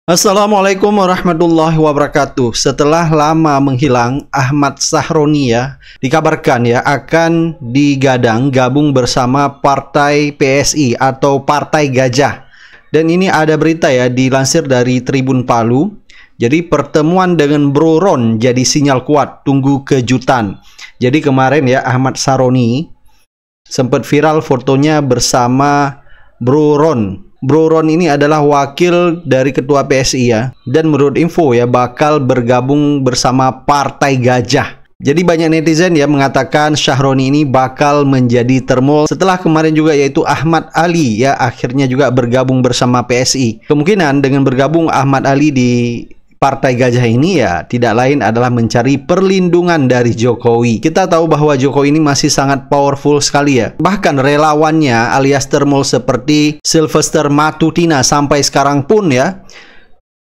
Assalamualaikum warahmatullahi wabarakatuh. Setelah lama menghilang, Ahmad Sahroni dikabarkan akan digadang gabung bersama Partai PSI atau Partai Gajah. Dan ini ada berita dilansir dari Tribun Palu. Jadi pertemuan dengan Bro Ron jadi sinyal kuat, tunggu kejutan. Jadi kemarin Ahmad Sahroni sempat viral fotonya bersama Bro Ron. Bro Ron ini adalah wakil dari ketua PSI dan menurut info bakal bergabung bersama Partai Gajah. Jadi banyak netizen mengatakan Sahroni ini bakal menjadi termol setelah kemarin juga yaitu Ahmad Ali akhirnya juga bergabung bersama PSI. Kemungkinan dengan bergabung Ahmad Ali di Partai Gajah ini tidak lain adalah mencari perlindungan dari Jokowi. Kita tahu bahwa Jokowi ini masih sangat powerful sekali Bahkan relawannya alias termol seperti Sylvester Matutina sampai sekarang pun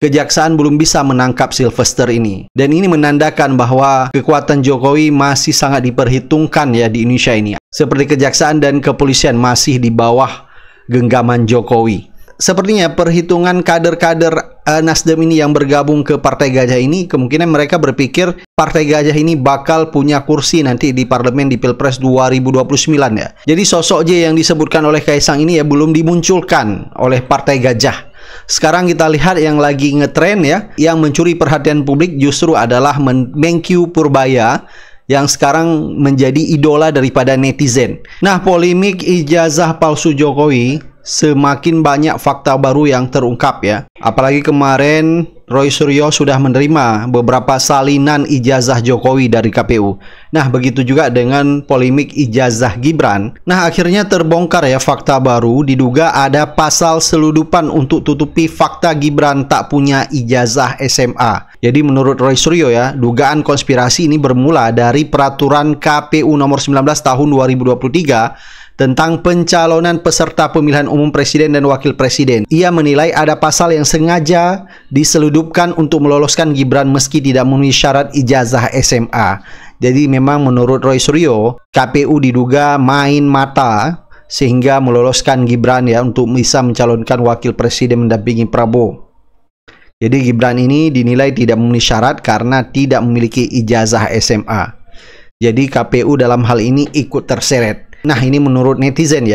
kejaksaan belum bisa menangkap Sylvester ini. Dan ini menandakan bahwa kekuatan Jokowi masih sangat diperhitungkan di Indonesia ini. Seperti kejaksaan dan kepolisian masih di bawah genggaman Jokowi. Sepertinya perhitungan kader-kader Nasdem ini yang bergabung ke Partai Gajah ini, kemungkinan mereka berpikir Partai Gajah ini bakal punya kursi nanti di parlemen di Pilpres 2029 Jadi sosok J yang disebutkan oleh Kaisang ini belum dimunculkan oleh Partai Gajah. Sekarang kita lihat yang lagi ngetren yang mencuri perhatian publik justru adalah Menkyu Purbaya yang sekarang menjadi idola daripada netizen. Nah, polemik ijazah palsu Jokowi semakin banyak fakta baru yang terungkap Apalagi kemarin Roy Suryo sudah menerima beberapa salinan ijazah Jokowi dari KPU. Nah, begitu juga dengan polemik ijazah Gibran. Nah, akhirnya terbongkar fakta baru, diduga ada pasal seludupan untuk tutupi fakta Gibran tak punya ijazah SMA. Jadi menurut Roy Suryo dugaan konspirasi ini bermula dari peraturan KPU nomor 19 tahun 2023 tentang pencalonan peserta pemilihan umum presiden dan wakil presiden. Ia menilai ada pasal yang sengaja diseludupkan untuk meloloskan Gibran meski tidak memenuhi syarat ijazah SMA. Jadi memang menurut Roy Suryo, KPU diduga main mata sehingga meloloskan Gibran untuk bisa mencalonkan wakil presiden mendampingi Prabowo. Jadi Gibran ini dinilai tidak memenuhi syarat karena tidak memiliki ijazah SMA. Jadi KPU dalam hal ini ikut terseret. Nah, ini menurut netizen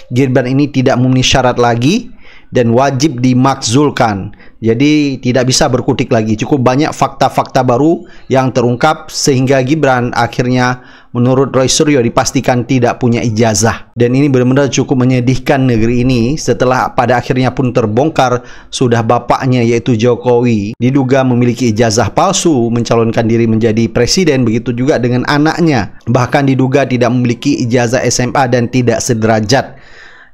Gibran ini tidak memenuhi syarat lagi dan wajib dimakzulkan. Jadi tidak bisa berkutik lagi. Cukup banyak fakta-fakta baru yang terungkap sehingga Gibran akhirnya menurut Roy Suryo dipastikan tidak punya ijazah. Dan ini benar-benar cukup menyedihkan negeri ini setelah pada akhirnya pun terbongkar sudah bapaknya yaitu Jokowi diduga memiliki ijazah palsu mencalonkan diri menjadi presiden, begitu juga dengan anaknya. Bahkan diduga tidak memiliki ijazah SMA dan tidak sederajat.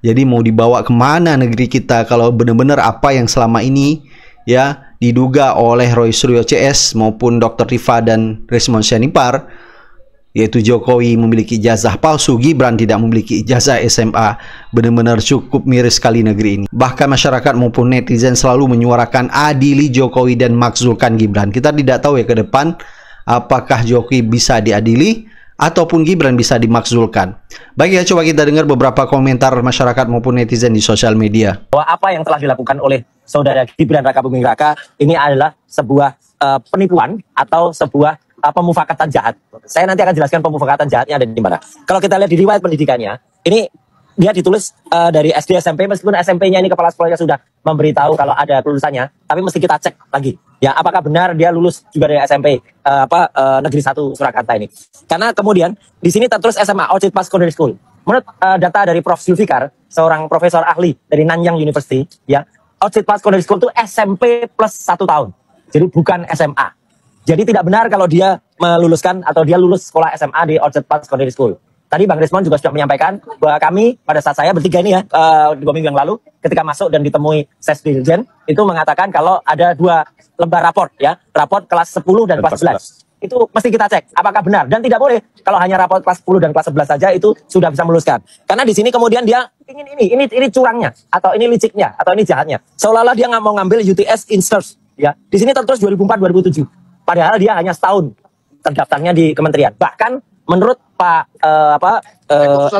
Jadi mau dibawa kemana negeri kita kalau benar-benar apa yang selama ini diduga oleh Roy Suryo CS maupun Dr. Rifa dan Resmond Syanipar, yaitu Jokowi memiliki ijazah palsu, Gibran tidak memiliki ijazah SMA. Benar-benar cukup miris sekali negeri ini. Bahkan masyarakat maupun netizen selalu menyuarakan adili Jokowi dan makzulkan Gibran. Kita tidak tahu ke depan apakah Jokowi bisa diadili ataupun Gibran bisa dimakzulkan. Baik coba kita dengar beberapa komentar masyarakat maupun netizen di sosial media. Bahwa apa yang telah dilakukan oleh saudara Gibran Raka Buming Raka ini adalah sebuah penipuan atau sebuah pemufakatan jahat. Saya nanti akan jelaskan pemufakatan jahatnya ada di mana. Kalau kita lihat di riwayat pendidikannya, ini dia ditulis dari SD SMP, meskipun SMP-nya ini kepala sekolahnya sudah memberitahu kalau ada kelulusannya, tapi mesti kita cek lagi. Apakah benar dia lulus juga dari SMP Negeri 1 Surakarta ini? Karena kemudian di sini tertulis SMA Orchid Park Secondary School. Menurut data dari Prof. Zulfikar, seorang profesor ahli dari Nanyang University, Orchid Park Secondary School itu SMP plus 1 tahun. Jadi bukan SMA. Jadi tidak benar kalau dia meluluskan atau dia lulus sekolah SMA di Orchid Park Secondary School. Tadi Bang Resmond juga sudah menyampaikan bahwa kami pada saat saya bertiga ini 2 minggu yang lalu ketika masuk dan ditemui Ses Dirjen itu mengatakan kalau ada 2 lembar raport raport kelas 10 dan kelas 11. Itu mesti kita cek apakah benar dan tidak boleh kalau hanya raport kelas 10 dan kelas 11 saja itu sudah bisa meluluskan. Karena di sini kemudian dia ingin ini curangnya atau ini liciknya atau ini jahatnya. Seolah-olah dia nggak mau ngambil UTS Inserts Di sini tertulis 2004-2007. Padahal dia hanya setahun terdaftarnya di kementerian. Bahkan menurut Pak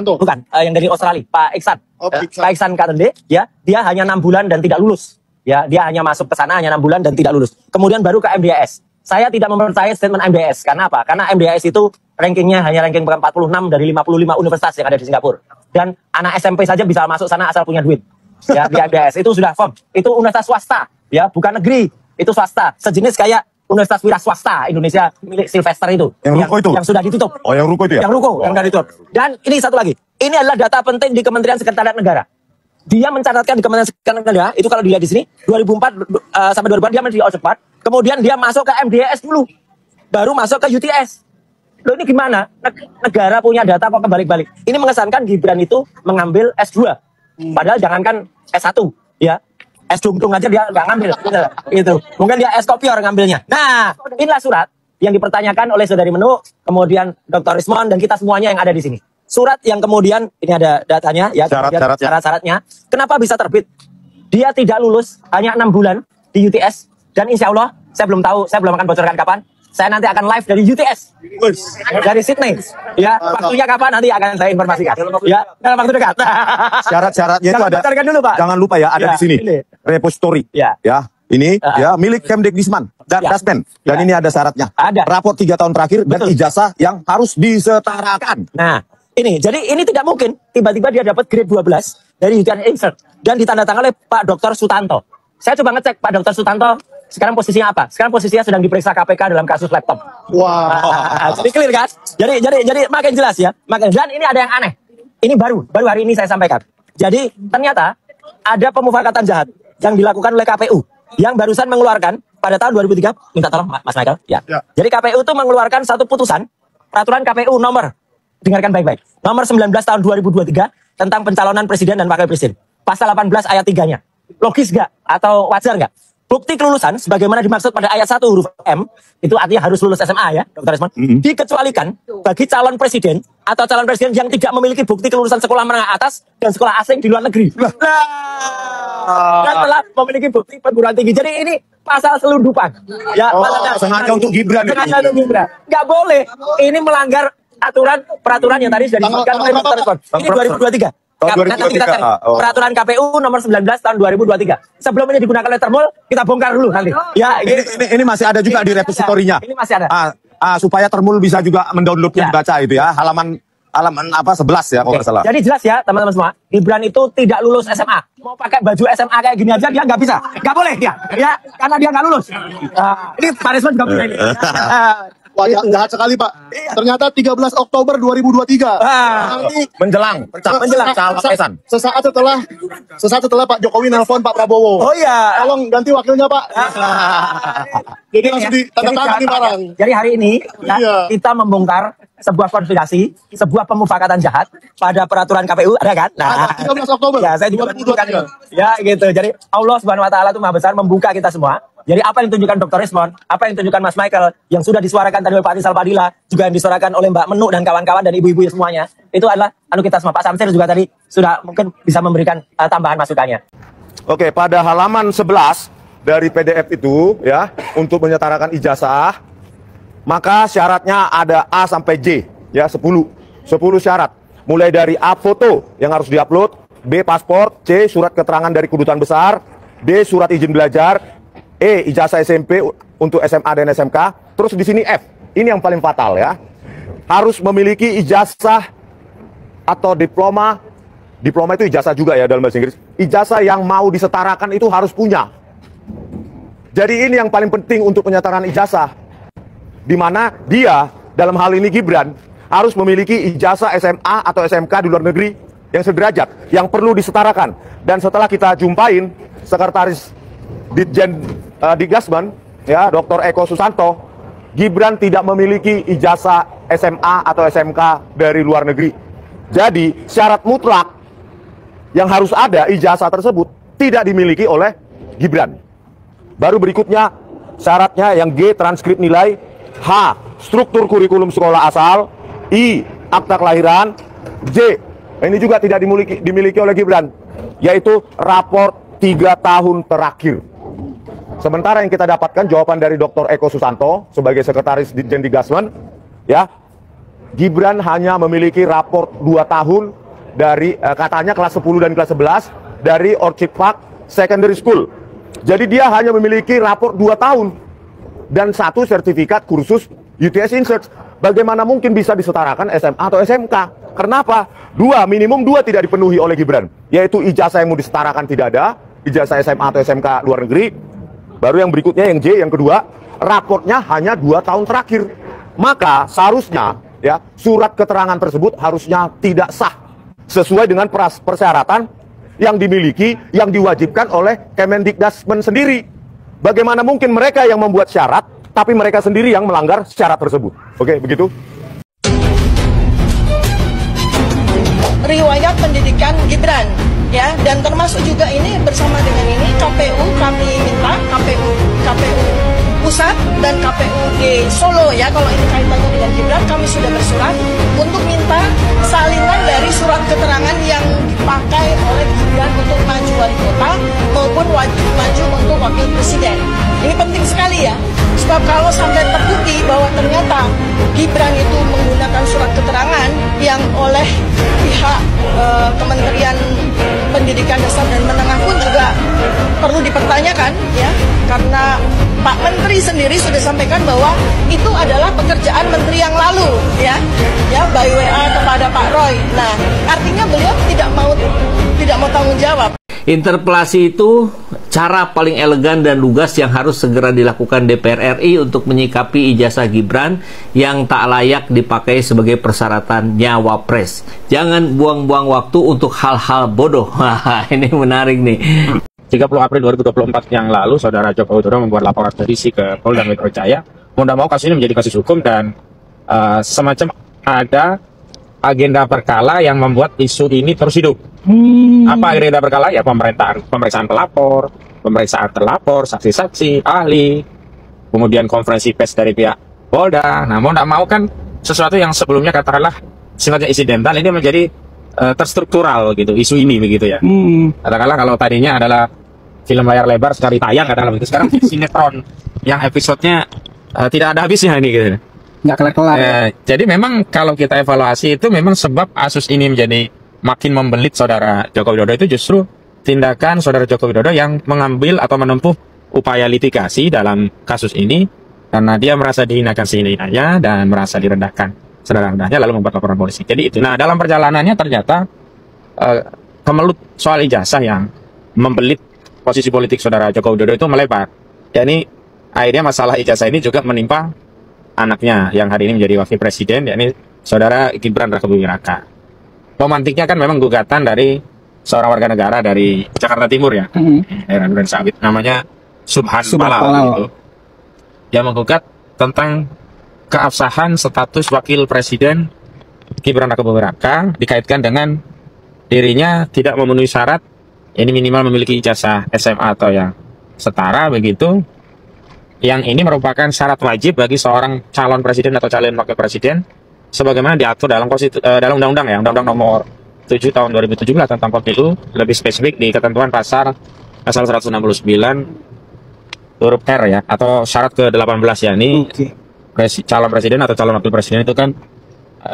bukan yang dari Australia, Pak Iksan, Pak Iksan Katende, dia hanya 6 bulan dan tidak lulus. Ya, dia hanya masuk ke sana hanya 6 bulan dan tidak lulus. Kemudian baru ke MDAS. Saya tidak mempercayai statement MDAS. Karena apa? Karena MDAS itu rankingnya hanya ranking 46 dari 55 universitas yang ada di Singapura. Dan anak SMP saja bisa masuk sana asal punya duit. Ya, di MDAS itu sudah firm. Itu universitas swasta, ya, bukan negeri. Itu swasta. Sejenis kayak Universitas Wira Swasta Indonesia milik Sylvester itu. Yang ruko itu? Yang sudah ditutup. Oh, yang ruko itu ya? Yang ruko, yang sudah ditutup. Dan ini satu lagi. Ini adalah data penting di Kementerian Sekretariat Negara. Dia mencatatkan di Kementerian Sekretariat Negara, itu kalau dilihat di sini, 2004 sampai 2004 dia menjadi Ocepat. Kemudian dia masuk ke MDAS dulu. Baru masuk ke UTS. Loh ini gimana? Negara punya data kok kebalik-balik. Ini mengesankan Gibran itu mengambil S2. Padahal jangankan S1. Ya. Es dungtung aja dia nggak ngambil, gitu. Mungkin dia es kopior ngambilnya. Nah, inilah surat yang dipertanyakan oleh Saudari Menu, kemudian Dr. Rismon dan kita semuanya yang ada di sini. Surat yang kemudian ini ada datanya, ya, syarat-syaratnya. Kenapa bisa terbit? Dia tidak lulus hanya 6 bulan di UTS dan insya Allah saya belum tahu, saya belum akan bocorkan kapan. Saya nanti akan live dari UTS, dari Sydney. Ya, waktunya kapan nanti akan saya informasikan. Ya, dalam waktu dekat. Syarat-syaratnya itu ada. Dulu, Pak. Jangan lupa ya, ada Ya, di sini. ini. Repository. Ya. Ya, ini ya milik Kemdikbudrisman dan Ya. Daspen. Dan Ya. ini ada syaratnya. Ada. Raport 3 tahun terakhir dan Betul. ijazah yang harus disetarakan. Nah, jadi ini tidak mungkin tiba-tiba dia dapat grade 12 dari UTS Insert dan ditandatangani oleh Pak Dr. Sutanto. Saya coba ngecek Pak Dr. Sutanto sekarang posisinya apa? Sekarang posisinya sedang diperiksa KPK dalam kasus laptop. Wah. Jadi clear kan? Jadi makin jelas ya. Dan ini ada yang aneh. Ini baru hari ini saya sampaikan. Jadi ternyata ada pemufakatan jahat yang dilakukan oleh KPU yang barusan mengeluarkan pada tahun 2003. Minta tolong Mas Michael. Ya. Jadi KPU itu mengeluarkan satu putusan peraturan KPU nomor, dengarkan baik-baik, nomor 19 tahun 2023 tentang pencalonan presiden dan wakil presiden. Pasal 18 ayat 3-nya. Logis nggak? Atau wajar nggak? Bukti kelulusan sebagaimana dimaksud pada ayat 1 huruf M, itu artinya harus lulus SMA ya, Dr. Resmond, dikecualikan bagi calon presiden atau calon presiden yang tidak memiliki bukti kelulusan sekolah menengah atas dan sekolah asing di luar negeri. Dan telah memiliki bukti perguruan tinggi. Jadi ini pasal selundupan. Ya, Sengaja untuk Gibran. Sengaja untuk Gibran. Nggak boleh. Ini melanggar peraturan yang tadi sudah disebutkan oleh Dr. Resmond. Ini 2023. Tahun Nanti 2023. kita cek. Peraturan KPU nomor 19 tahun 2023. Sebelum ini digunakan oleh Termul, kita bongkar dulu nanti. Ya, Ini masih ada juga di repositorinya. Ini masih ada. Supaya Termul bisa juga mendownloadnya, Ya. dibaca itu ya. Halaman apa 11 ya kalau nggak salah. Jadi jelas ya teman-teman semua, Gibran itu tidak lulus SMA. Mau pakai baju SMA kayak gini aja dia nggak bisa, nggak boleh dia, ya karena dia nggak lulus. Ini Pak Rismon juga punya ini. Wah, jahat sekali, Pak. Ternyata 13 Oktober 2023. Nanti Menjelang capresan. sesaat setelah Pak Jokowi nelpon Pak Prabowo. Oh iya. Tolong ganti wakilnya, Pak. Jadi langsung ditandatangani barang. Jadi hari ini Iya. kita membongkar sebuah konspirasi, sebuah pemufakatan jahat pada peraturan KPU, ada kan? Ada, 13 Oktober Ya, saya juga 2023. Ya, gitu. Jadi Allah Subhanahu wa taala itu Maha Besar membuka kita semua. Jadi apa yang ditunjukkan Dr. Rismon, apa yang ditunjukkan Mas Michael, yang sudah disuarakan tadi oleh Pak Rizal Padilla, juga yang disuarakan oleh Mbak Menu dan kawan-kawan dan ibu-ibu semuanya, itu adalah kita semua. Pak Samsir juga tadi sudah mungkin bisa memberikan tambahan masukannya. Oke, pada halaman 11 dari PDF itu ya, untuk menyetarakan ijazah, maka syaratnya ada A sampai J, ya 10 syarat. Mulai dari A foto yang harus diupload, B paspor, C surat keterangan dari kedutaan besar, D surat izin belajar, E ijazah SMP untuk SMA dan SMK, terus di sini F. Ini yang paling fatal ya. Harus memiliki ijazah atau diploma. Diploma itu ijazah juga ya dalam bahasa Inggris. Ijazah yang mau disetarakan itu harus punya. Jadi ini yang paling penting untuk penyetaraan ijazah. Di mana dia dalam hal ini Gibran harus memiliki ijazah SMA atau SMK di luar negeri yang sederajat, yang perlu disetarakan. Dan setelah kita jumpain sekretaris Ditjen Digasmen, ya Dr. Eko Susanto, Gibran tidak memiliki ijazah SMA atau SMK dari luar negeri. Jadi syarat mutlak yang harus ada ijazah tersebut tidak dimiliki oleh Gibran. Baru berikutnya syaratnya yang G transkrip nilai, H struktur kurikulum sekolah asal, I akta kelahiran, J ini juga tidak dimiliki oleh Gibran, yaitu rapor 3 tahun terakhir. Sementara yang kita dapatkan jawaban dari Dr. Eko Susanto sebagai sekretaris Ditjen Digasmen, ya Gibran hanya memiliki rapor 2 tahun dari katanya kelas 10 dan kelas 11 dari Orchid Park Secondary School. Jadi dia hanya memiliki rapor 2 tahun dan 1 sertifikat kursus UTS Insert. Bagaimana mungkin bisa disetarakan SMA atau SMK? Kenapa? Minimum dua tidak dipenuhi oleh Gibran, yaitu ijazah yang mau disetarakan tidak ada, ijazah SMA atau SMK luar negeri. Baru yang berikutnya yang J, yang kedua, raportnya hanya 2 tahun terakhir. Maka seharusnya ya surat keterangan tersebut harusnya tidak sah sesuai dengan persyaratan yang dimiliki, yang diwajibkan oleh Kemendikbudmen sendiri. Bagaimana mungkin mereka yang membuat syarat, tapi mereka sendiri yang melanggar syarat tersebut? Oke, begitu. Riwayat pendidikan Gibran, ya, dan termasuk juga ini bersama dengan ini KPU kami minta, KPU Pusat dan KPU di Solo, ya, kalau ini kaitannya dengan Gibran, kami sudah bersurat untuk minta salinan dari surat keterangan yang dipakai oleh Gibran untuk maju wali kota maupun maju untuk wakil presiden. Ini penting sekali, ya, sebab kalau sampai terbukti bahwa ternyata Gibran itu menggunakan surat keterangan yang oleh pihak Kementerian Pendidikan Dasar dan Menengah pun juga perlu dipertanyakan, ya, karena Pak Menteri sendiri sudah sampaikan bahwa itu adalah pekerjaan menteri yang lalu, ya by WA kepada Pak Roy. Nah, artinya beliau tidak mau tanggung jawab. Interpelasi itu cara paling elegan dan lugas yang harus segera dilakukan DPR RI untuk menyikapi ijazah Gibran yang tak layak dipakai sebagai persyaratan nyawapres. Jangan buang-buang waktu untuk hal-hal bodoh. Ini menarik nih. 30 April 2024 yang lalu, Saudara Joko Widodo membuat laporan polisi ke Polda Metro Jaya. Mau tidak mau kasus ini menjadi kasus hukum dan semacam ada agenda berkala yang membuat isu ini terus hidup. Apa agenda berkala? Ya pemeriksaan pelapor, pemeriksaan terlapor, saksi-saksi, ahli, kemudian konferensi pers dari pihak Polda. Nah, mau tidak mau kan sesuatu yang sebelumnya katakanlah sifatnya insidental ini menjadi terstruktural gitu, isu ini begitu ya. Katakanlah kalau tadinya adalah film layar lebar sekali tayang katakanlah begitu, sekarang sinetron yang episodenya tidak ada habisnya ini gitu. Nggak kelar-kelar. Jadi memang kalau kita evaluasi itu memang sebab kasus ini menjadi makin membelit Saudara Joko Widodo itu justru tindakan Saudara Joko Widodo yang mengambil atau menempuh upaya litigasi dalam kasus ini karena dia merasa dihinakan sehinanya dan merasa direndahkan serendah-rendahnya lalu membuat laporan polisi. Jadi itu. Nah, dalam perjalanannya ternyata kemelut soal ijazah yang membelit posisi politik Saudara Joko Widodo itu melebar. Jadi akhirnya masalah ijazah ini juga menimpa anaknya yang hari ini menjadi wakil presiden, yakni Saudara Gibran Rakabuming Raka. Romantiknya kan memang gugatan dari seorang warga negara dari Jakarta Timur ya, daerah Duren Sawit, namanya Subhan Palal gitu. Yang menggugat tentang keabsahan status wakil presiden Gibran Rakabuming Raka dikaitkan dengan dirinya tidak memenuhi syarat, ini minimal memiliki ijazah SMA atau yang setara begitu. Yang ini merupakan syarat wajib bagi seorang calon presiden atau calon wakil presiden sebagaimana diatur dalam undang-undang ya, Undang-Undang Nomor 7 Tahun 2017 tentang Pemilu, lebih spesifik di ketentuan pasal 169 huruf R ya, atau syarat ke-18 ya. Ini calon presiden atau calon wakil presiden itu kan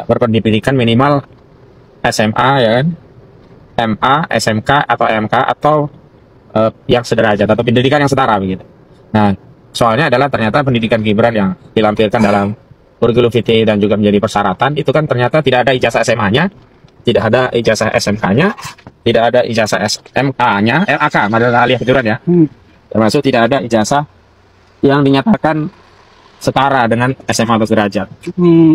berpendidikan minimal SMA ya kan, MA, SMK atau MK atau yang sederajat atau pendidikan yang setara begitu. Nah, soalnya adalah ternyata pendidikan Gibran yang dilampirkan dalam kurikulum vitae dan juga menjadi persyaratan itu kan ternyata tidak ada ijazah SMA-nya, tidak ada ijazah SMK-nya, tidak ada ijazah SMK-nya, LAK, madrasah aliyah kejuruan ya. Termasuk tidak ada ijazah yang dinyatakan setara dengan SMA atau sederajat.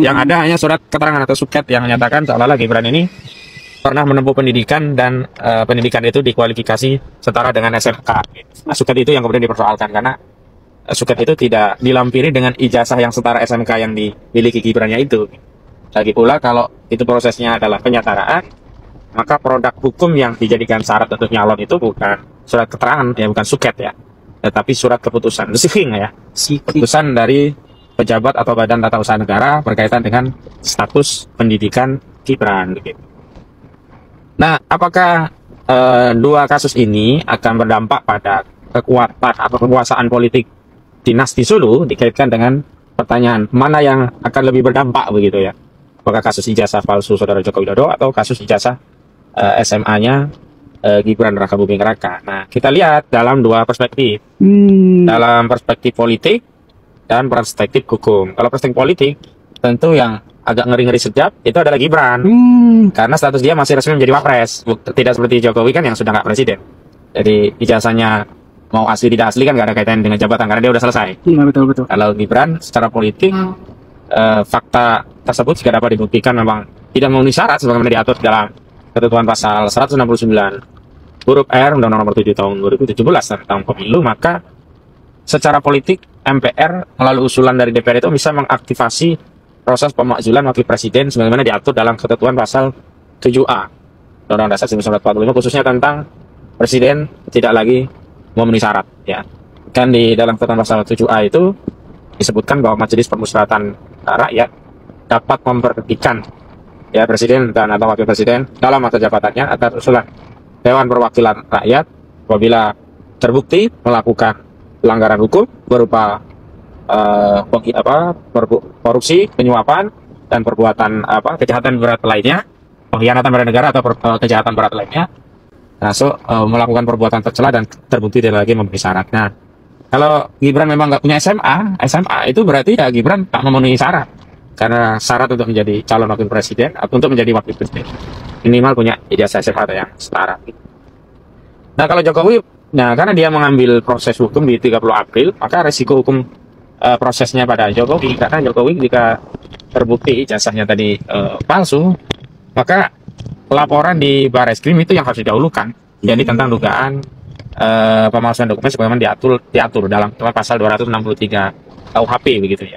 Yang ada hanya surat keterangan atau suket yang menyatakan seolah-olah Gibran ini pernah menempuh pendidikan dan pendidikan itu dikualifikasi setara dengan SMK. Nah, suket itu yang kemudian dipersoalkan karena suket itu tidak dilampiri dengan ijazah yang setara SMK yang dimiliki Gibrannya itu. Lagi pula kalau itu prosesnya adalah penyetaraan, maka produk hukum yang dijadikan syarat untuk nyalon itu bukan surat keterangan ya, bukan suket ya, tetapi surat keputusan, sihing ya, keputusan dari pejabat atau badan tata usaha negara berkaitan dengan status pendidikan Gibran gitu. Nah, apakah dua kasus ini akan berdampak pada kekuatan atau kekuasaan politik dinasti Sulu dikaitkan dengan pertanyaan mana yang akan lebih berdampak begitu ya? Apakah kasus ijazah palsu Saudara Joko Widodo atau kasus ijazah SMA-nya Gibran Raka Buming Raka. Nah, kita lihat dalam dua perspektif. Dalam perspektif politik dan perspektif hukum. Kalau perspektif politik, tentu yang agak ngeri-ngeri sedap itu adalah Gibran. Karena status dia masih resmi menjadi wapres. Tidak seperti Jokowi kan yang sudah nggak presiden. Jadi ijazahnya mau asli tidak asli kan nggak ada kaitan dengan jabatan karena dia udah selesai. Iya, betul. Kalau Gibran secara politik, fakta tersebut jika dapat dibuktikan memang tidak memenuhi syarat sebagaimana diatur dalam ketentuan pasal 169 huruf R Undang-Undang Nomor 7 Tahun 2017 tentang Pemilu, maka secara politik MPR melalui usulan dari DPR itu bisa mengaktifasi proses pemakzulan wakil presiden sebagaimana diatur dalam ketentuan pasal 7A Undang-Undang Dasar 1945 khususnya tentang presiden tidak lagi memenuhi syarat, ya. Kan di dalam ketentuan pasal 7A itu disebutkan bahwa Majelis Permusyawaratan Rakyat dapat memberhentikan ya presiden dan atau wakil presiden dalam masa jabatannya atas usulan Dewan Perwakilan Rakyat apabila terbukti melakukan pelanggaran hukum berupa korupsi, penyuapan dan perbuatan kejahatan berat lainnya, pengkhianatan pada negara atau kejahatan berat lainnya, termasuk melakukan perbuatan tercela dan terbukti tidak lagi memenuhi syarat. Nah, kalau Gibran memang nggak punya SMA itu berarti ya Gibran tak memenuhi syarat. Karena syarat untuk menjadi calon wakil presiden atau untuk menjadi wakil presiden minimal punya ijazah SMA yang setara. Nah, kalau Jokowi, nah karena dia mengambil proses hukum di 30 April, maka resiko hukum prosesnya pada Jokowi, karena Jokowi jika terbukti ijazahnya tadi palsu, maka laporan di Barreskrim itu yang harus didahulukan, jadi tentang dugaan pemalsuan dokumen sebagaimana diatur dalam pasal 263 KUHP begitu ya.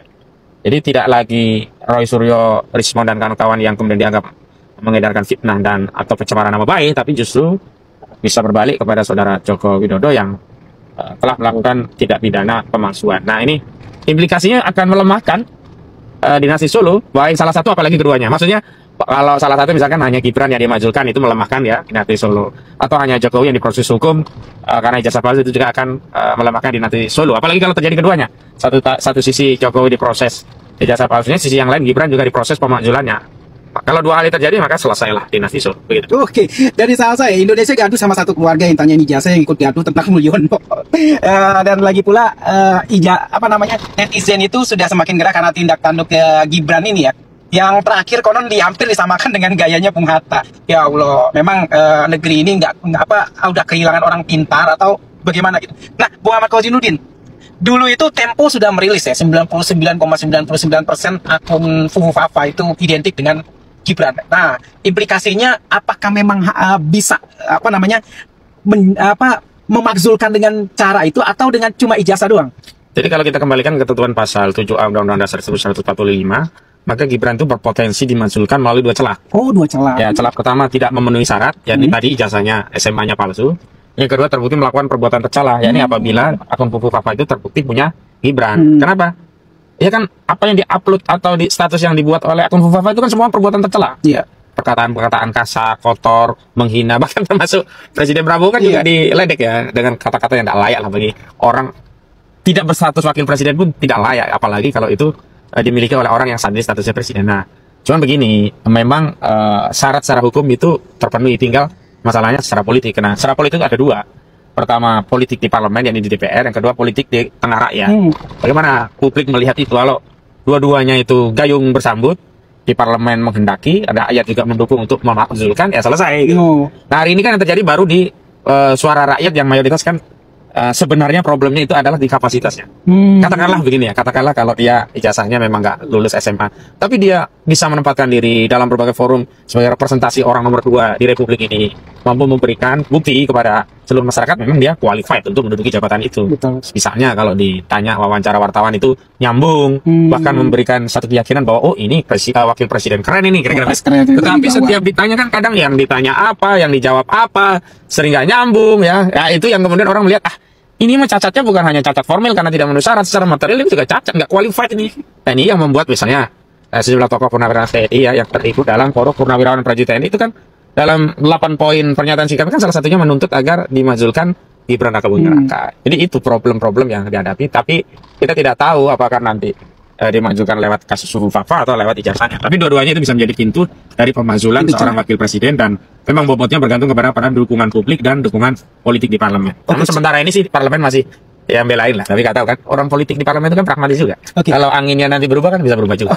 Jadi tidak lagi Roy Suryo, Rismon dan kawan-kawan yang kemudian dianggap mengedarkan fitnah dan atau pencemaran nama baik, tapi justru bisa berbalik kepada saudara Joko Widodo yang telah melakukan tindak pidana pemalsuan. Nah, ini implikasinya akan melemahkan dinasti Solo, baik salah satu apalagi keduanya. Maksudnya kalau salah satu misalkan hanya Gibran yang dimajulkan itu melemahkan ya dinasti Solo, atau hanya Jokowi yang diproses hukum karena ijazah palsu itu juga akan melemahkan dinasti Solo. Apalagi kalau terjadi keduanya, satu sisi Jokowi diproses ijazah palsunya, sisi yang lain Gibran juga diproses pemakzulannya. Kalau dua hal itu terjadi maka selesailah dinasti Solo. Begitu. Oke, dari salah saya Indonesia gaduh sama satu keluarga yang tanya ijazah yang ikut gaduh tentang Mulyono. Dan lagi pula netizen itu sudah semakin gerah karena tindak tanduk Gibran ini ya. Yang terakhir konon hampir disamakan dengan gayanya Bung Hatta. Ya Allah, memang negeri ini udah kehilangan orang pintar atau bagaimana gitu. Nah, Bung Ahmad Kozinudin, dulu itu Tempo sudah merilis ya 99,99% akun Fufufafa itu identik dengan Gibran. Nah, implikasinya apakah memang bisa memakzulkan dengan cara itu atau dengan cuma ijazah doang? Jadi kalau kita kembalikan ke ketentuan pasal 7A Undang-Undang Dasar 1945, maka Gibran itu berpotensi dimunculkan melalui dua celah. Oh, dua celah. Ya, celah pertama tidak memenuhi syarat, yakni tadi ijazahnya SMA-nya palsu. Yang kedua terbukti melakukan perbuatan tercela, yakni apabila akun Fufufafa itu terbukti punya Gibran. Kenapa? Ya kan apa yang diupload atau di status yang dibuat oleh akun Fufufafa itu kan semua perbuatan tercela. Iya. Perkataan-perkataan kasar, kotor, menghina, bahkan termasuk Presiden Prabowo kan juga diledek ya dengan kata-kata yang tidak layak lah bagi orang tidak berstatus wakil presiden pun tidak layak, apalagi kalau itu dimiliki oleh orang yang saat ini statusnya presiden. Nah, cuman begini, memang syarat secara hukum itu terpenuhi, tinggal masalahnya secara politik. Nah, secara politik ada dua. Pertama, politik di parlemen, yakni di DPR. Yang kedua, politik di tengah rakyat. Bagaimana publik melihat itu? Kalau dua-duanya itu gayung bersambut, di parlemen menghendaki, ada ayat juga mendukung untuk memakzulkan, ya selesai. Gitu. Nah, hari ini kan yang terjadi baru di suara rakyat yang mayoritas kan sebenarnya problemnya itu adalah di kapasitasnya. Katakanlah begini ya, katakanlah kalau dia ijazahnya memang nggak lulus SMA, tapi dia bisa menempatkan diri dalam berbagai forum sebagai representasi orang nomor 2 di Republik ini, mampu memberikan bukti kepada seluruh masyarakat memang dia qualified untuk menduduki jabatan itu. Betul. Misalnya kalau ditanya wawancara wartawan itu nyambung, bahkan memberikan satu keyakinan bahwa oh ini wakil presiden keren ini kira-kira. Tetapi setiap ditanya kan kadang yang ditanya apa, yang dijawab apa, sering nggak nyambung ya. Ya itu yang kemudian orang melihat ini mah cacatnya bukan hanya cacat formil karena tidak memenuhi syarat, secara material ini juga cacat, nggak qualified ini. Nah, ini yang membuat misalnya sejumlah tokoh purnawirawan TNI ya yang terlibat dalam Forum Purnawirawan Prajurit TNI itu kan dalam 8 poin pernyataan sikap kan salah satunya menuntut agar dimajulkan Gibran Raka Buming Raka. Jadi itu problem-problem yang dihadapi, tapi kita tidak tahu apakah nanti dimajukan lewat kasus suhu fafa atau lewat ijazahnya. Tapi dua-duanya itu bisa menjadi pintu dari pemakzulan seorang wakil presiden, dan memang bobotnya bergantung kepada dukungan publik dan dukungan politik di parlemen. Namun sementara ini sih parlemen masih ya belain lah, tapi nggak tahu kan, orang politik di parlemen itu kan pragmatis juga. Kalau anginnya nanti berubah kan bisa berubah juga.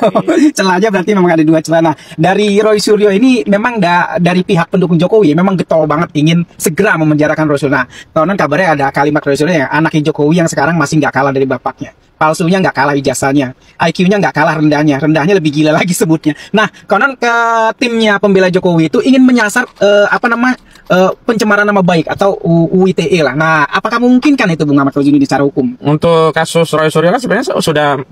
Celahnya berarti memang ada dua celah. Nah, dari Roy Suryo ini memang dari pihak pendukung Jokowi memang getol banget ingin segera memenjarakan Roy Suryo. Nah, konon kabarnya ada kalimat Roy Suryo yang anaknya Jokowi yang sekarang masih nggak kalah dari bapaknya. Palsunya nggak kalah ijazahnya, IQ-nya nggak kalah rendahnya lebih gila lagi sebutnya. Nah, konon ke timnya pembela Jokowi itu ingin menyasar pencemaran nama baik atau UITE lah. Nah, apakah memungkinkan itu Bung Ahmad Rozini secara hukum? Untuk kasus Roy Suryo kan sebenarnya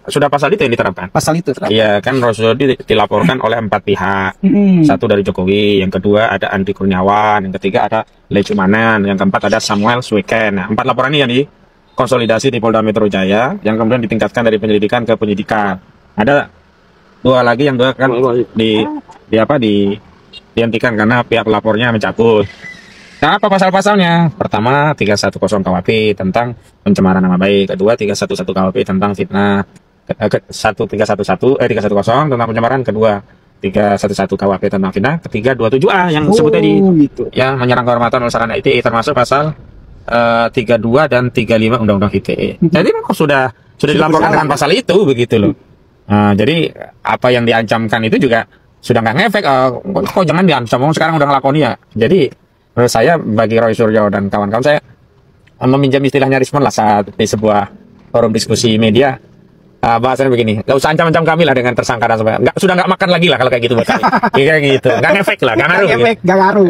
sudah pasal itu yang diterapkan. Pasal itu terapkan. Iya kan, Roy Suryo dilaporkan oleh 4 pihak. Satu dari Jokowi, yang kedua ada Andri Kurniawan, yang ketiga ada Lecumanan, yang keempat ada Samuel Sweken. Nah, 4 laporan ini yang konsolidasi di Polda Metro Jaya, yang kemudian ditingkatkan dari penyelidikan ke penyidikan. Ada 2 lagi yang kan dihentikan karena pihak pelapornya mencabut. Nah, apa pasal-pasalnya? Pertama 310 KUHP tentang pencemaran nama baik, kedua 311 KUHP tentang fitnah, 310 tentang pencemaran, kedua 311 KUHP tentang fitnah, ketiga 27A yang disebut tadi, yang menyerang kehormatan oleh sarana ITE, termasuk pasal 32 dan 35 Undang-Undang ITE. Jadi memang sudah dilaporkan dengan pasal itu begitu loh. Nah, jadi apa yang diancamkan itu juga sudah nggak ngefek. Kok jangan diancam, sekarang udah ngelakoni ya. Jadi menurut saya bagi Roy Suryo dan kawan-kawan, saya meminjam istilahnya Rismon lah saat di sebuah forum diskusi media. Bahasanya begini, nggak usah ancam-ancam kami lah dengan tersangka dan sebagainya. Sudah nggak makan lagi lah kalau kayak gitu buat kami. Kayak gitu, nggak ngefek lah, nggak ngaruh. Nggak ngaruh.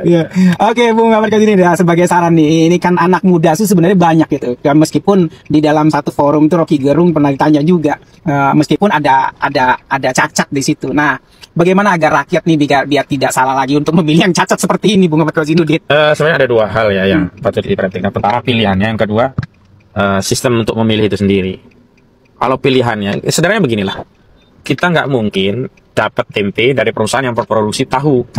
Iya. Oke, Bung Ahmad Rozini, sebagai saran nih, ini kan anak muda sih sebenarnya banyak gitu. Dan meskipun di dalam satu forum itu Rocky Gerung pernah ditanya juga, meskipun ada cacat di situ. Nah, bagaimana agar rakyat nih biar tidak salah lagi untuk memilih yang cacat seperti ini, Bung Ahmad Rozini? Sebenarnya ada 2 hal ya yang patut diperhatikan. Pertama pilihannya, yang kedua sistem untuk memilih itu sendiri. Kalau pilihannya, sebenarnya beginilah, kita nggak mungkin dapat tempe dari perusahaan yang memproduksi tahu.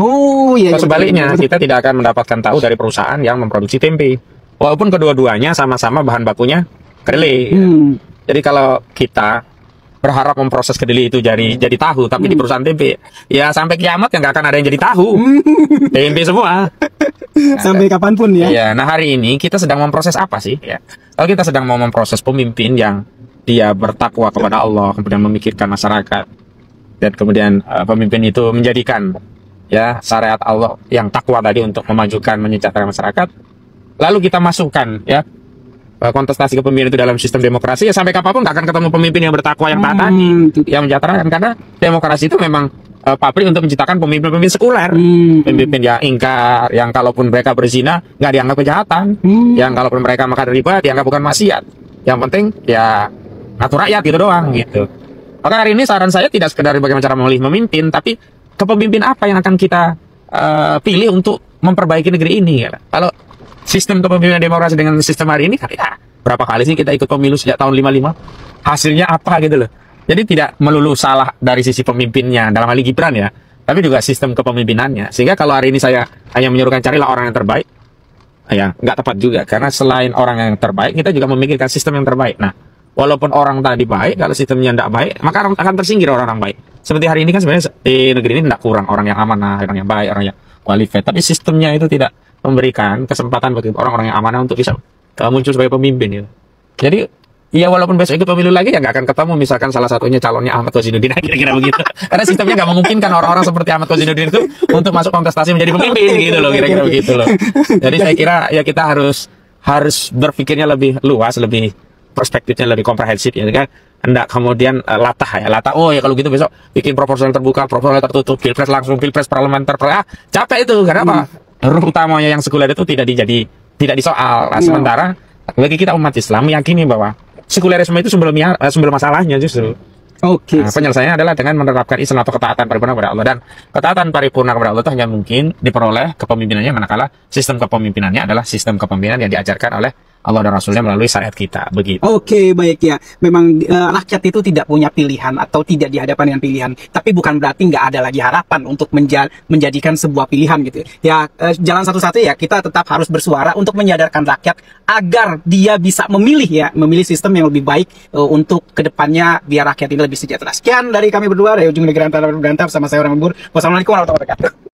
Sebaliknya, kita tidak akan mendapatkan tahu dari perusahaan yang memproduksi tempe. Walaupun kedua-duanya sama-sama bahan bakunya kedelai. Jadi kalau kita berharap memproses kedelai itu jadi tahu, tapi di perusahaan tempe, ya sampai kiamat ya nggak akan ada yang jadi tahu. Tempe semua. Sampai kapanpun ya. Iya. Nah, hari ini kita sedang memproses apa sih? Ya. Kalau kita sedang mau memproses pemimpin yang dia bertakwa kepada Allah, kemudian memikirkan masyarakat, dan kemudian pemimpin itu menjadikan ya syariat Allah yang takwa tadi untuk memajukan, menyejahterakan masyarakat. Lalu kita masukkan ya kontestasi kepemimpinan itu dalam sistem demokrasi, ya sampai kapanpun nggak akan ketemu pemimpin yang bertakwa yang taat tadi, yang menyejahterakan, karena demokrasi itu memang pabrik untuk menciptakan pemimpin-pemimpin sekuler, pemimpin yang ingkar, yang kalaupun mereka berzina nggak dianggap kejahatan, yang kalaupun mereka makan riba dianggap bukan maksiat, yang penting ya ngatur rakyat gitu doang gitu. Maka hari ini saran saya tidak sekedar bagaimana cara memilih pemimpin, tapi kepemimpinan apa yang akan kita pilih untuk memperbaiki negeri ini ya. Kalau sistem kepemimpinan demokrasi dengan sistem hari ini, ya berapa kali sih kita ikut pemilu sejak tahun 55, hasilnya apa gitu loh. Jadi tidak melulu salah dari sisi pemimpinnya, dalam hal ini Gibran ya, tapi juga sistem kepemimpinannya. Sehingga kalau hari ini saya hanya menyuruhkan carilah orang yang terbaik, ya nggak tepat juga, karena selain orang yang terbaik, kita juga memikirkan sistem yang terbaik. Nah, walaupun orang tadi baik, kalau sistemnya tidak baik, maka akan tersingkir orang-orang baik. Seperti hari ini kan sebenarnya di negeri ini tidak kurang orang yang amanah, orang yang baik, orang yang qualified, tapi sistemnya itu tidak memberikan kesempatan bagi orang-orang yang amanah untuk bisa muncul sebagai pemimpin gitu. Jadi ya walaupun besok ikut pemilu lagi ya nggak akan ketemu misalkan salah satunya calonnya Ahmad Kozinuddin, kira-kira begitu. Karena sistemnya nggak memungkinkan orang-orang seperti Ahmad Kozinuddin itu untuk masuk kontestasi menjadi pemimpin gitu loh, kira-kira begitu loh. Jadi saya kira ya kita harus berpikirnya lebih luas, lebih perspektifnya lebih komprehensif ya kan. Hendak kemudian latah. Oh ya kalau gitu besok bikin proporsional terbuka, proporsional tertutup, pilpres langsung, pilpres parlementer, capek itu. Karena apa? Ruh utamanya yang sekuler itu tidak disoal. Nah, sementara bagi kita umat Islam meyakini bahwa sekulerisme itu sumber masalahnya justru. Nah, penyelesaiannya adalah dengan menerapkan Islam atau ketaatan paripurna kepada Allah, dan ketaatan paripurna kepada Allah itu hanya mungkin diperoleh kepemimpinannya manakala sistem kepemimpinannya adalah sistem kepemimpinan yang diajarkan oleh Allah dan Rasulnya melalui syariat kita, begitu. Oke, baik ya. Memang rakyat itu tidak punya pilihan atau tidak dihadapkan dengan pilihan. Tapi bukan berarti nggak ada lagi harapan untuk menjadikan sebuah pilihan gitu. Ya, jalan satu-satunya ya kita tetap harus bersuara untuk menyadarkan rakyat agar dia bisa memilih memilih sistem yang lebih baik untuk kedepannya biar rakyat ini lebih sejahtera. Sekian dari kami berdua dari Ujung Negeri Antara Berantap sama saya Orang Lembur. Wassalamualaikum warahmatullahi wabarakatuh.